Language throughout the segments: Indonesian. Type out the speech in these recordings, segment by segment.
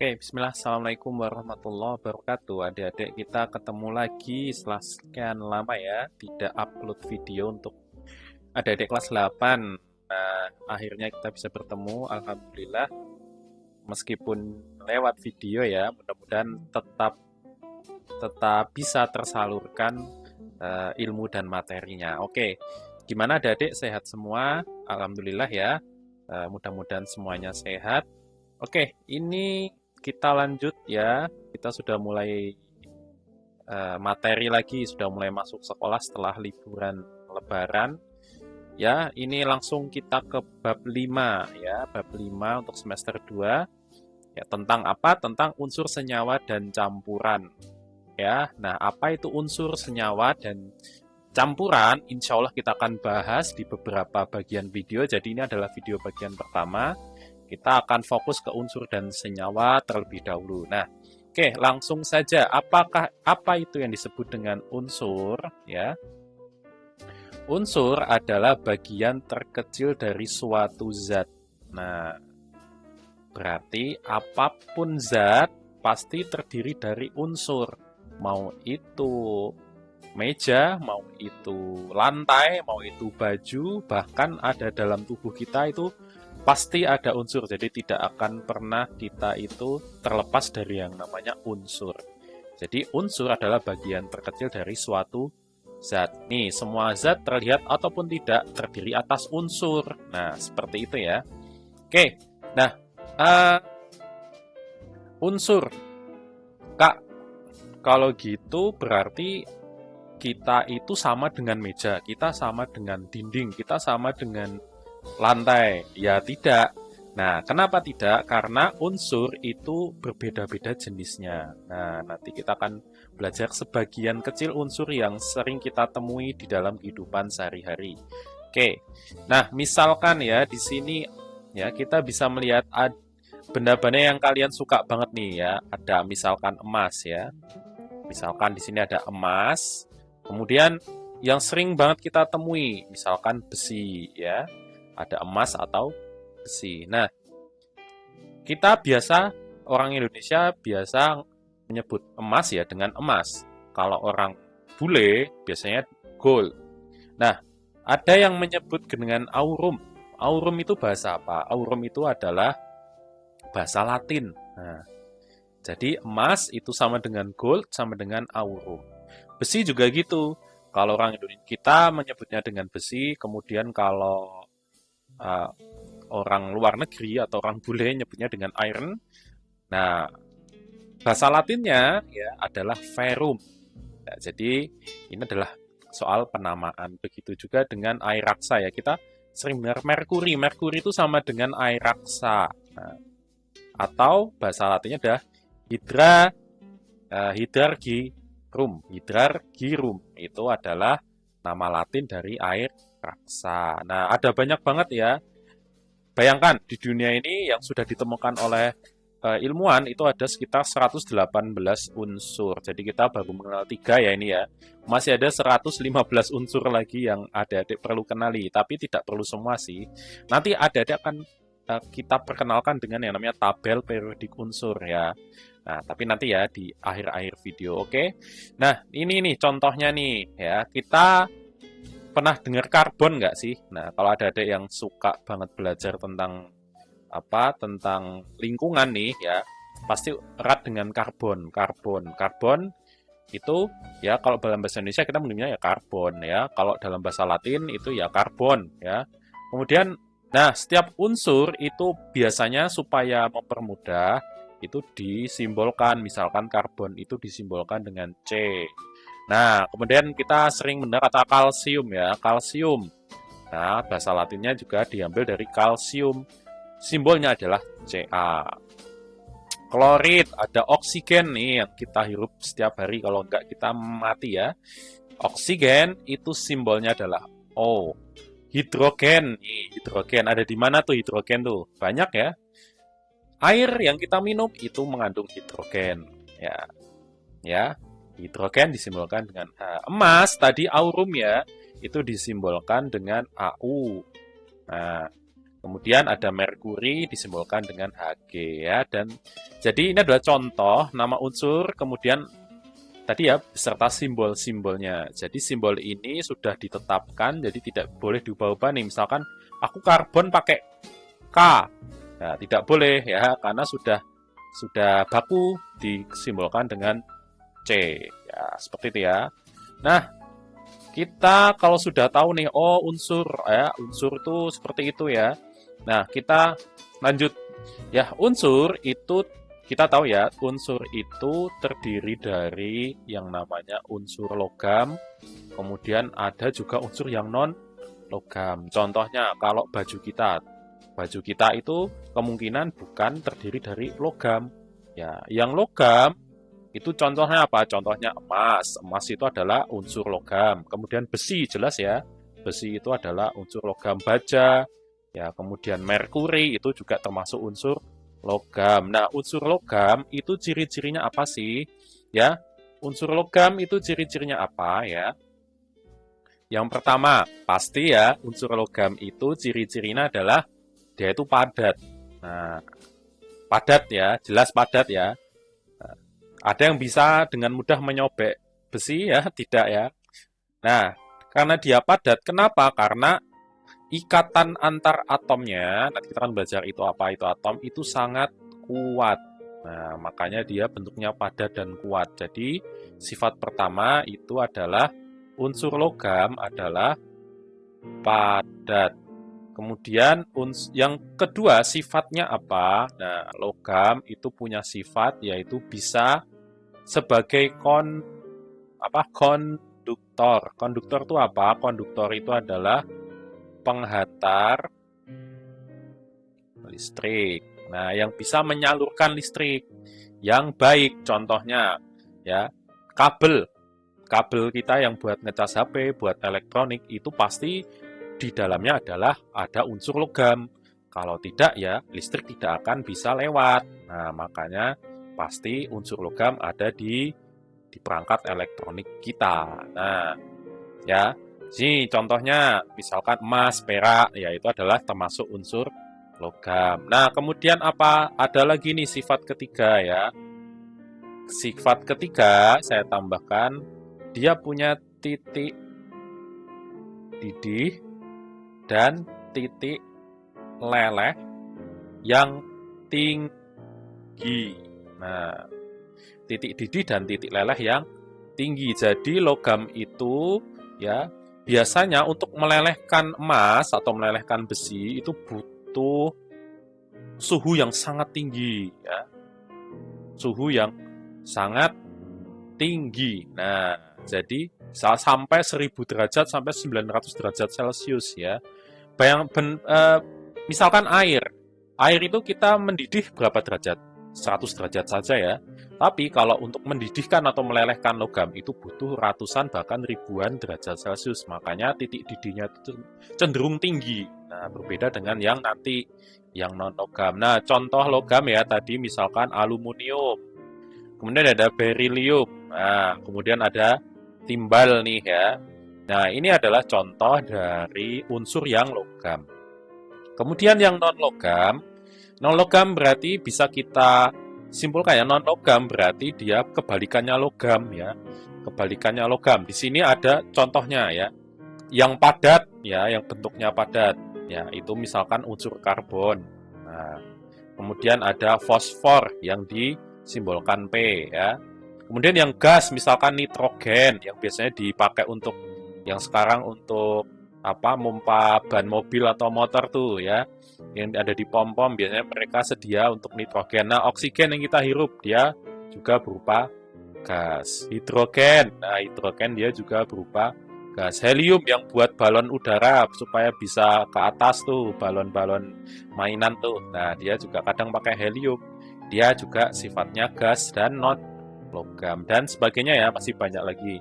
Oke, bismillah. Assalamualaikum warahmatullahi wabarakatuh. Adik-adik, kita ketemu lagi setelah sekian lama ya, tidak upload video untuk adik-adik kelas 8. Nah, akhirnya kita bisa bertemu, Alhamdulillah. Meskipun lewat video ya, mudah-mudahan tetap tetap bisa tersalurkan ilmu dan materinya. Oke, gimana adik-adik, sehat semua? Alhamdulillah ya. Mudah-mudahan semuanya sehat. Oke, ini kita lanjut ya. Kita sudah mulai materi lagi, sudah mulai masuk sekolah setelah liburan Lebaran. Ya, ini langsung kita ke bab 5 ya, bab 5 untuk semester 2. Ya, tentang apa? Tentang unsur senyawa dan campuran. Ya, nah apa itu unsur senyawa dan campuran? Insya Allah kita akan bahas di beberapa bagian video. Jadi ini adalah video bagian pertama. Kita akan fokus ke unsur dan senyawa terlebih dahulu. Nah, oke, langsung saja. Apa itu yang disebut dengan unsur? Ya, unsur adalah bagian terkecil dari suatu zat. Nah, berarti apapun zat pasti terdiri dari unsur. Mau itu meja, mau itu lantai, mau itu baju, bahkan ada dalam tubuh kita itu pasti ada unsur. Jadi tidak akan pernah kita itu terlepas dari yang namanya unsur. Jadi unsur adalah bagian terkecil dari suatu zat. Nih, semua zat terlihat ataupun tidak terdiri atas unsur. Nah, seperti itu ya. Oke, nah, unsur. Kak, kalau gitu berarti kita itu sama dengan meja, kita sama dengan dinding, kita sama dengan lantai. Ya tidak. Nah, kenapa tidak? Karena unsur itu berbeda-beda jenisnya. Nah, nanti kita akan belajar sebagian kecil unsur yang sering kita temui di dalam kehidupan sehari-hari. Oke. Nah, misalkan ya di sini ya kita bisa melihat benda-benda yang kalian suka banget nih ya. Ada misalkan emas ya. Misalkan di sini ada emas. Kemudian yang sering banget kita temui, misalkan besi ya. Ada emas atau besi. Nah, kita biasa, orang Indonesia biasa menyebut emas ya dengan emas. Kalau orang bule biasanya gold. Nah, ada yang menyebut dengan aurum. Aurum itu bahasa apa? Aurum itu adalah bahasa Latin. Nah, jadi emas itu sama dengan gold, sama dengan aurum. Besi juga gitu. Kalau orang Indonesia kita menyebutnya dengan besi, kemudian kalau uh, orang luar negeri atau orang bule nyebutnya dengan iron. Nah, bahasa Latinnya ya adalah ferrum. Ya, jadi ini adalah soal penamaan. Begitu juga dengan air raksa ya. Kita sering dengar merkuri. Merkuri itu sama dengan air raksa. Nah, atau bahasa Latinnya adalah hidrargyrum. Hidrargyrum itu adalah nama Latin dari air raksa. Nah, ada banyak banget ya. Bayangkan di dunia ini yang sudah ditemukan oleh ilmuwan itu ada sekitar 118 unsur. Jadi kita baru mengenal 3 ya ini ya. Masih ada 115 unsur lagi yang adik-adik perlu kenali, tapi tidak perlu semua sih. Nanti adik-adik akan kita perkenalkan dengan yang namanya tabel periodik unsur ya. Nah, tapi nanti ya di akhir-akhir video, oke? Nah, ini nih contohnya nih ya. Kita pernah dengar karbon nggak sih? Nah, kalau ada adik yang suka banget belajar tentang apa, tentang lingkungan nih ya, pasti erat dengan karbon. Karbon itu ya kalau dalam bahasa Indonesia kita menyebutnya ya karbon ya. Kalau dalam bahasa Latin itu ya karbon ya. Kemudian, nah setiap unsur itu biasanya supaya mempermudah itu disimbolkan. Misalkan karbon itu disimbolkan dengan C. Nah, kemudian kita sering mendengar kata kalsium ya, kalsium. Nah, bahasa Latinnya juga diambil dari kalsium. Simbolnya adalah Ca. Klorid, ada oksigen nih yang kita hirup setiap hari, kalau enggak kita mati ya. Oksigen itu simbolnya adalah O. Hidrogen, nih, hidrogen ada di mana tuh hidrogen tuh? Banyak ya. Air yang kita minum itu mengandung hidrogen. Ya, ya. Hidrogen disimbolkan dengan H. Emas tadi aurum ya, itu disimbolkan dengan AU. Nah, Kemudian ada merkuri disimbolkan dengan Hg ya. Dan jadi ini adalah contoh nama unsur, kemudian tadi ya beserta simbol-simbolnya. Jadi simbol ini sudah ditetapkan, jadi tidak boleh diubah-ubah nih. Misalkan aku karbon pakai K, ya, tidak boleh ya karena sudah baku disimbolkan dengan C. Ya, seperti itu ya. Nah, kita kalau sudah tahu nih, oh unsur ya, unsur itu seperti itu ya. Nah, kita lanjut. Ya, unsur itu kita tahu ya, unsur itu terdiri dari yang namanya unsur logam, kemudian ada juga unsur yang non logam. Contohnya kalau baju kita itu kemungkinan bukan terdiri dari logam. Ya, yang logam itu contohnya apa? Contohnya emas. Emas itu adalah unsur logam. Kemudian besi, jelas ya. Besi itu adalah unsur logam. Baja, ya, kemudian merkuri itu juga termasuk unsur logam. Nah, unsur logam itu ciri-cirinya apa sih? Ya, unsur logam itu ciri-cirinya apa ya? Yang pertama, pasti ya, unsur logam itu ciri-cirinya adalah dia itu padat. Nah, padat ya, jelas padat ya. Ada yang bisa dengan mudah menyobek besi ya, tidak ya. Nah, karena dia padat, kenapa? Karena ikatan antar atomnya, nanti kita akan belajar itu apa itu atom, itu sangat kuat. Nah, makanya dia bentuknya padat dan kuat. Jadi, sifat pertama itu adalah unsur logam adalah padat. Kemudian yang kedua sifatnya apa? Nah, logam itu punya sifat yaitu bisa sebagai konduktor. Konduktor itu apa? Konduktor itu adalah penghantar listrik. Nah, yang bisa menyalurkan listrik yang baik, contohnya ya, kabel. Kabel kita yang buat ngecas HP, buat elektronik itu pasti di dalamnya adalah ada unsur logam. Kalau tidak ya listrik tidak akan bisa lewat. Nah, makanya pasti unsur logam ada di perangkat elektronik kita. Nah, ya, sini contohnya misalkan emas, perak, ya itu adalah termasuk unsur logam. Nah, kemudian apa? Ada lagi nih sifat ketiga ya. Sifat ketiga saya tambahkan, dia punya titik didih dan titik leleh yang tinggi. Nah, titik didih dan titik leleh yang tinggi. Jadi logam itu ya biasanya untuk melelehkan emas atau melelehkan besi itu butuh suhu yang sangat tinggi ya. Suhu yang sangat tinggi. Nah, jadi sampai 1000 derajat sampai 900 derajat Celcius ya. Misalkan air. Air itu kita mendidih berapa derajat? 100 derajat saja ya. Tapi kalau untuk mendidihkan atau melelehkan logam itu butuh ratusan bahkan ribuan derajat Celcius. Makanya titik didihnya itu cenderung tinggi. Nah, berbeda dengan yang nanti yang non logam. Nah, contoh logam ya tadi misalkan aluminium. Kemudian ada berilium. Nah, kemudian ada timbal nih ya. Nah, ini adalah contoh dari unsur yang logam. Kemudian yang non logam berarti bisa kita simpulkan ya, non logam berarti dia kebalikannya logam ya. Kebalikannya logam. Di sini ada contohnya ya. Yang padat ya, yang bentuknya padat ya, itu misalkan unsur karbon. Nah, kemudian ada fosfor yang disimbolkan P ya. Kemudian yang gas misalkan nitrogen yang biasanya dipakai untuk yang sekarang untuk mompa ban mobil atau motor tuh ya. Yang ada di pom-pom biasanya mereka sedia untuk nitrogen. Nah, oksigen yang kita hirup dia juga berupa gas. Hidrogen. Nah, hidrogen dia juga berupa gas. Helium yang buat balon udara supaya bisa ke atas tuh, balon-balon mainan tuh. Nah, dia juga kadang pakai helium. Dia juga sifatnya gas dan non logam dan sebagainya ya, masih banyak lagi.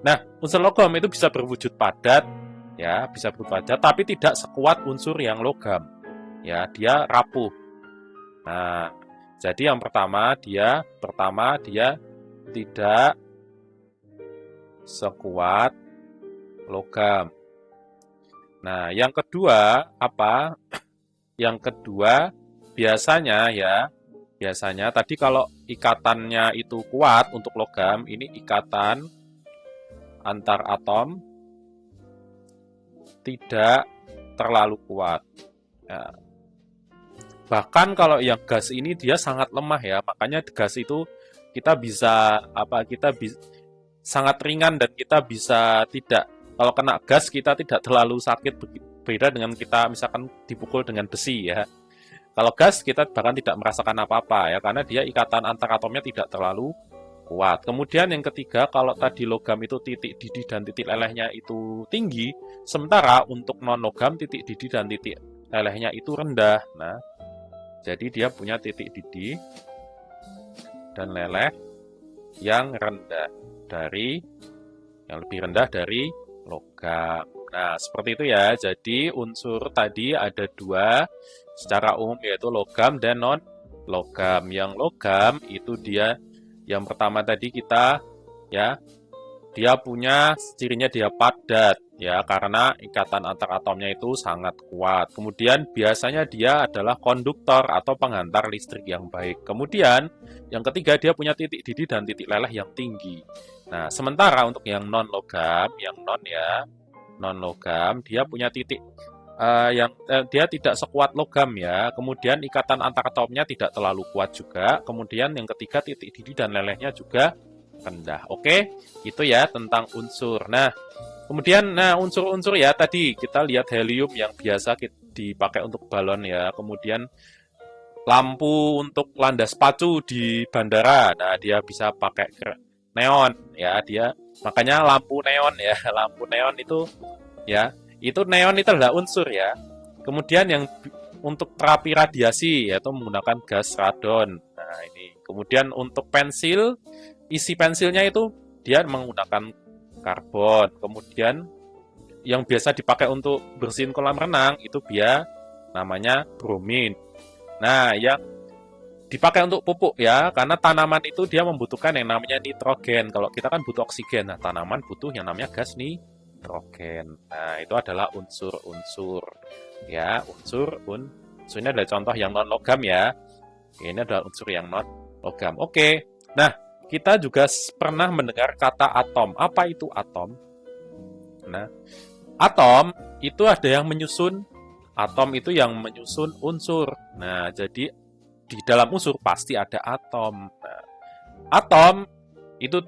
Nah, unsur logam itu bisa berwujud padat ya, bisa berwujud padat tapi tidak sekuat unsur yang logam. Ya, dia rapuh. Nah, jadi yang pertama dia tidak sekuat logam. Nah, yang kedua apa? yang kedua, biasanya tadi kalau ikatannya itu kuat untuk logam, ini ikatan antar atom tidak terlalu kuat. Ya. Bahkan kalau yang gas ini dia sangat lemah ya, makanya gas itu kita bisa sangat ringan dan kita bisa tidak kalau kena gas kita tidak terlalu sakit beda dengan kita misalkan dipukul dengan besi ya. Kalau gas kita bahkan tidak merasakan apa-apa ya karena dia ikatan antar atomnya tidak terlalu kuat. Kemudian yang ketiga kalau tadi logam itu titik didih dan titik lelehnya itu tinggi, sementara untuk non logam titik didih dan titik lelehnya itu rendah. Nah, jadi dia punya titik didih dan leleh yang lebih rendah dari logam. Nah, seperti itu ya. Jadi unsur tadi ada dua secara umum yaitu logam dan non logam. Yang logam itu yang pertama tadi kita ya dia punya cirinya dia padat ya karena ikatan antar atomnya itu sangat kuat. Kemudian biasanya dia adalah konduktor atau penghantar listrik yang baik. Kemudian yang ketiga dia punya titik didih dan titik leleh yang tinggi. Nah, sementara untuk yang non logam dia punya titik dia tidak sekuat logam ya. Kemudian ikatan antar atomnya tidak terlalu kuat juga. Kemudian yang ketiga titik didih dan lelehnya juga rendah. Oke, itu ya tentang unsur. Nah, kemudian unsur-unsur ya tadi kita lihat helium yang biasa dipakai untuk balon ya. Kemudian lampu untuk landas pacu di bandara. Nah, dia bisa pakai neon ya, makanya lampu neon ya. Lampu neon itu ya, itu neon itu adalah unsur ya. Kemudian yang untuk terapi radiasi yaitu menggunakan gas radon. Nah, ini. Kemudian untuk pensil isi pensilnya itu dia menggunakan karbon. Kemudian yang biasa dipakai untuk bersihin kolam renang itu namanya bromin. Nah, yang dipakai untuk pupuk ya, karena tanaman itu dia membutuhkan yang namanya nitrogen. Kalau kita kan butuh oksigen, nah tanaman butuh yang namanya gas nitrogen. Nah, itu adalah unsur-unsur. Ya, unsur ini adalah contoh yang non logam ya. Ini adalah unsur yang non logam. Oke. Nah, kita juga pernah mendengar kata atom. Apa itu atom? Nah, atom itu ada yang menyusun. Atom itu yang menyusun unsur. Nah, jadi di dalam unsur pasti ada atom. Nah, atom itu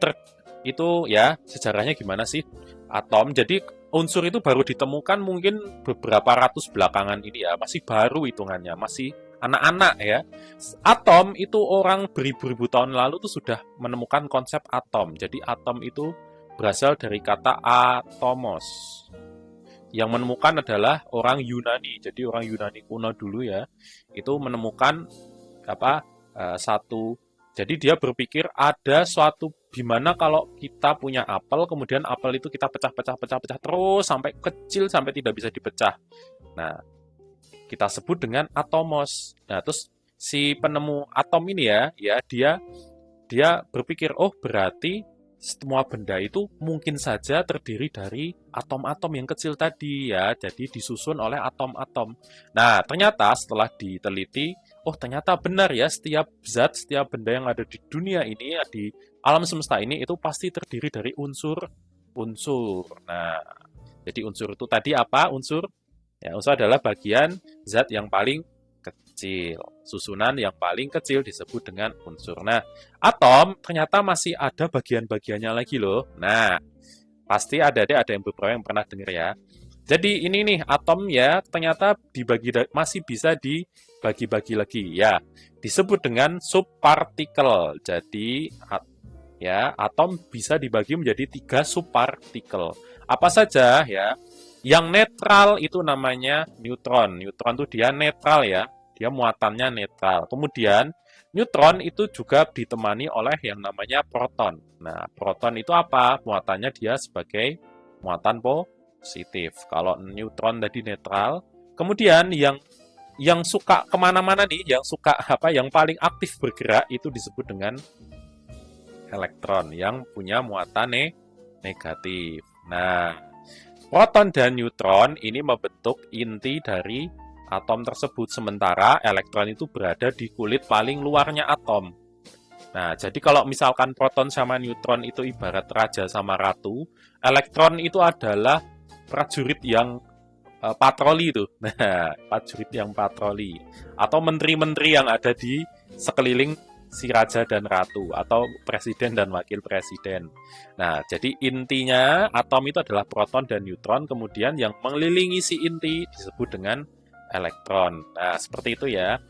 ya sejarahnya gimana sih? Atom. Jadi unsur itu baru ditemukan mungkin beberapa ratus belakangan ini ya, masih baru hitungannya, masih anak-anak ya. Atom itu orang beribu-ribu tahun lalu tuh sudah menemukan konsep atom. Jadi atom itu berasal dari kata atomos. Yang menemukan adalah orang Yunani. Jadi orang Yunani kuno dulu ya, itu menemukan jadi dia berpikir ada suatu gimana kalau kita punya apel, kemudian apel itu kita pecah terus sampai kecil sampai tidak bisa dipecah. Nah, kita sebut dengan atomos. Nah, terus si penemu atom ini dia berpikir, oh berarti semua benda itu mungkin saja terdiri dari atom-atom yang kecil tadi ya, jadi disusun oleh atom-atom. Nah, ternyata setelah diteliti, oh ternyata benar ya, setiap zat, setiap benda yang ada di dunia ini, di alam semesta ini, itu pasti terdiri dari unsur-unsur. Nah, jadi unsur itu tadi apa? Unsur adalah bagian zat yang paling kecil. Susunan yang paling kecil disebut dengan unsur. Nah, atom ternyata masih ada bagian-bagiannya lagi loh. Nah, pasti ada yang beberapa yang pernah dengar ya. Jadi ini nih atom ya ternyata masih bisa dibagi-bagi lagi ya. Disebut dengan subpartikel. Jadi ya atom bisa dibagi menjadi 3 subpartikel. Apa saja ya? Yang netral itu namanya neutron. Neutron itu dia netral ya. Dia muatannya netral. Kemudian neutron itu juga ditemani oleh yang namanya proton. Nah, proton itu apa? Muatannya dia sebagai muatan positif. Kalau neutron tadi netral. Kemudian yang suka kemana-mana nih, yang paling aktif bergerak itu disebut dengan elektron yang punya muatan negatif. Nah, proton dan neutron ini membentuk inti dari atom tersebut, sementara elektron itu berada di kulit paling luarnya atom. Nah, jadi kalau misalkan proton sama neutron itu ibarat raja sama ratu, elektron itu adalah prajurit yang patroli itu. Nah, prajurit yang patroli. Atau menteri-menteri yang ada di sekeliling si raja dan ratu. Atau presiden dan wakil presiden. Nah, jadi intinya atom itu adalah proton dan neutron. Kemudian yang mengelilingi si inti disebut dengan elektron. Nah, seperti itu ya.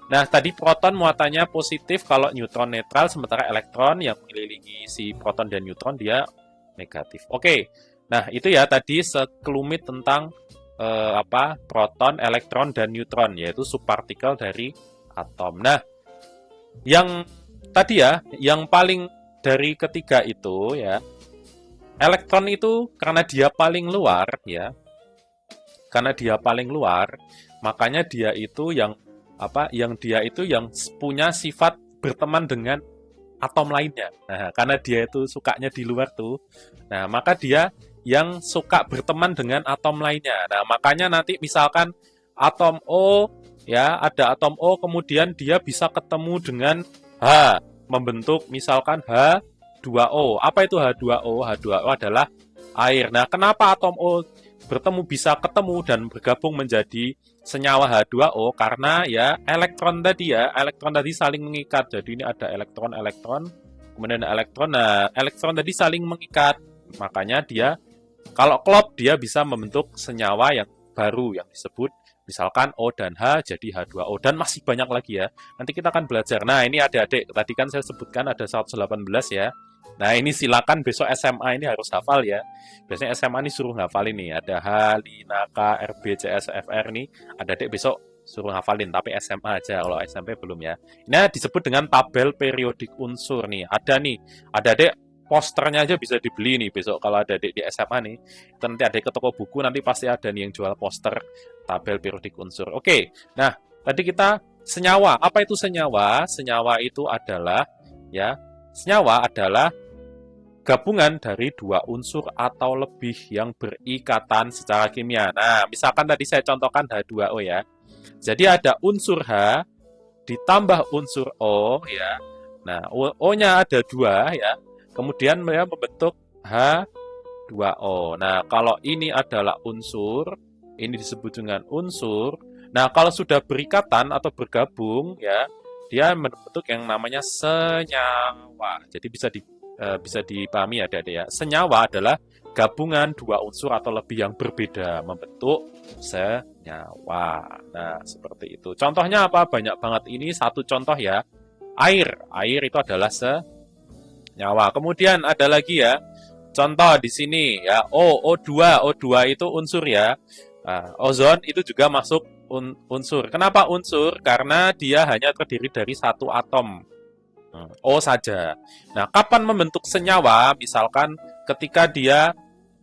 Nah, tadi proton muatannya positif kalau neutron netral, sementara elektron yang mengelilingi si proton dan neutron dia negatif. Oke, nah itu ya tadi sekelumit tentang proton, elektron, dan neutron, yaitu subpartikel dari atom. Nah, yang tadi ya, yang paling dari ketiga itu ya, elektron itu karena dia paling luar ya, karena dia paling luar, makanya dia itu yang punya sifat berteman dengan atom lainnya. Nah, karena dia itu sukanya di luar tuh. Nah, maka dia yang suka berteman dengan atom lainnya. Nah, makanya nanti misalkan atom O ya, ada atom O kemudian dia bisa ketemu dengan H, membentuk misalkan H2O. Apa itu H2O? H2O adalah air. Nah, kenapa atom O bisa ketemu dan bergabung menjadi senyawa H2O? Karena ya elektron tadi saling mengikat. Jadi ini ada elektron, kemudian elektron. Nah, elektron tadi saling mengikat. Makanya dia kalau klop dia bisa membentuk senyawa yang baru yang disebut misalkan O dan H jadi H2O dan masih banyak lagi ya. Nanti kita akan belajar. Nah, ini adik-adik tadi kan saya sebutkan ada 118 ya. Nah, ini silakan besok SMA ini harus hafal ya. Biasanya SMA ini suruh hafal ini. Ada H, Lina, K, RB, CS, FR nih. Adik-adik besok suruh hafalin, tapi SMA aja. Kalau SMP belum ya. Ini disebut dengan tabel periodik unsur nih. Ada nih. Adik-adik posternya aja bisa dibeli nih besok. Kalau adik-adik di SMA nih. Nanti adik ke toko buku, nanti pasti ada nih yang jual poster tabel periodik unsur. Oke. Nah, tadi kita senyawa. Apa itu senyawa? Senyawa itu adalah senyawa adalah gabungan dari dua unsur atau lebih yang berikatan secara kimia. Nah, misalkan tadi saya contohkan H2O ya. Jadi ada unsur H ditambah unsur O ya. Nah, O-nya ada 2 ya. Kemudian mereka membentuk H2O. Nah, kalau ini adalah unsur, ini disebut dengan unsur. Nah, kalau sudah berikatan atau bergabung ya, dia membentuk yang namanya senyawa. Jadi bisa dipahami ya adik-adik ya. Senyawa adalah gabungan dua unsur atau lebih yang berbeda membentuk senyawa. Nah, seperti itu. Contohnya apa? Banyak banget. Ini satu contoh ya. Air. Air itu adalah senyawa. Kemudian ada lagi ya. Contoh di sini ya. O2. O2 itu unsur ya. Nah, ozon itu juga masuk unsur. Kenapa unsur? Karena dia hanya terdiri dari satu atom. O saja. Nah, kapan membentuk senyawa? Misalkan ketika dia,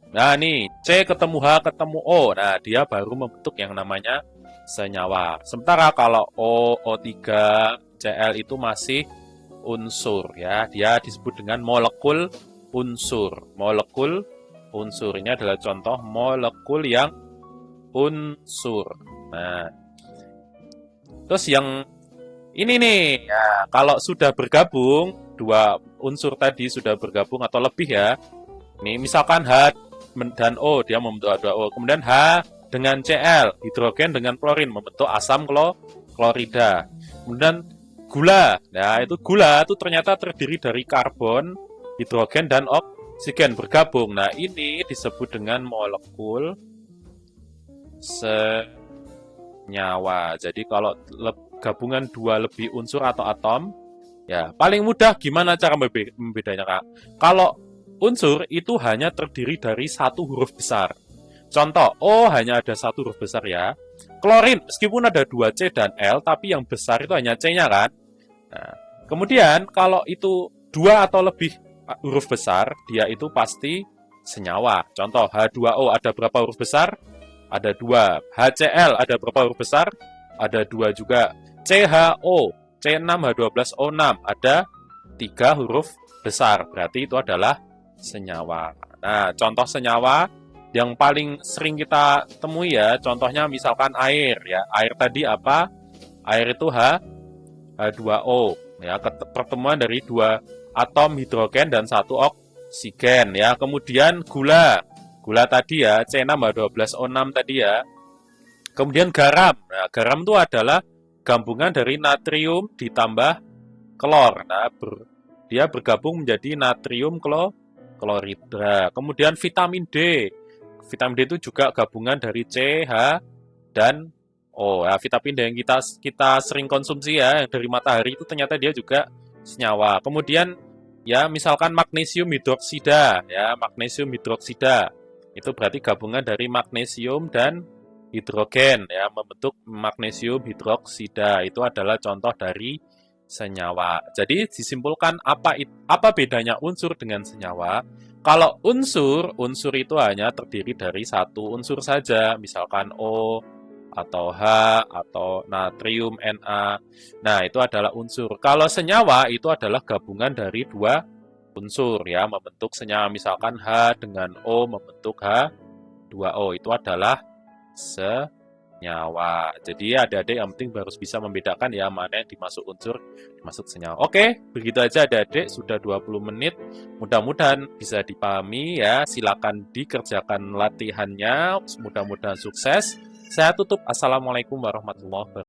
nah nih, C ketemu H ketemu O. Nah, dia baru membentuk yang namanya senyawa. Sementara kalau O3, Cl itu masih unsur ya. Dia disebut dengan molekul unsur. Molekul unsur ini adalah contoh molekul yang unsur. Nah, terus yang ini nih, ya, kalau sudah bergabung, dua unsur tadi sudah bergabung atau lebih ya. Nih, misalkan H dan O, dia membentuk H2O. Kemudian H dengan Cl, hidrogen dengan klorin, membentuk asam klorida. Kemudian gula, nah itu gula itu ternyata terdiri dari karbon, hidrogen, dan oksigen bergabung. Nah, ini disebut dengan molekul senyawa. Jadi kalau gabungan dua lebih unsur atau atom, ya paling mudah gimana cara membedanya Kak? Kalau unsur itu hanya terdiri dari satu huruf besar. Contoh, O hanya ada satu huruf besar ya. Klorin, meskipun ada 2 C dan L, tapi yang besar itu hanya C-nya kan? Nah, kemudian kalau itu 2 atau lebih huruf besar, dia itu pasti senyawa. Contoh, H2O ada berapa huruf besar? Ada 2. HCl ada berapa huruf besar? Ada 2 juga. CHO, C6H12O6 ada 3 huruf besar. Berarti itu adalah senyawa. Nah, contoh senyawa Yang paling sering kita temui ya, contohnya misalkan air ya. Air tadi apa? Air itu H2O ya, pertemuan dari dua atom hidrogen dan satu oksigen ya. Kemudian gula. Gula tadi ya, C6H12O6 tadi ya. Kemudian garam. Nah, garam itu adalah gabungan dari natrium ditambah klor. Nah, dia bergabung menjadi natrium klorida. Kemudian vitamin D. Vitamin D itu juga gabungan dari C, H, dan O. Ya, vitamin D yang kita sering konsumsi ya, yang dari matahari itu ternyata dia juga senyawa. Kemudian ya misalkan magnesium hidroksida, ya magnesium hidroksida. Itu berarti gabungan dari magnesium dan hidrogen ya membentuk magnesium hidroksida. Itu adalah contoh dari senyawa. Jadi disimpulkan apa bedanya unsur dengan senyawa? Kalau unsur itu hanya terdiri dari satu unsur saja, misalkan O atau H atau natrium Na. Nah, itu adalah unsur. Kalau senyawa itu adalah gabungan dari dua unsur ya, membentuk senyawa misalkan H dengan O membentuk H2O. Itu adalah senyawa. Jadi adik-adik yang penting harus bisa membedakan ya mana yang dimasuk unsur, dimasuk senyawa. Oke, begitu aja adik-adik, sudah 20 menit. Mudah-mudahan bisa dipahami ya. Silakan dikerjakan latihannya. Mudah-mudahan sukses. Saya tutup. Assalamualaikum warahmatullahi wabarakatuh.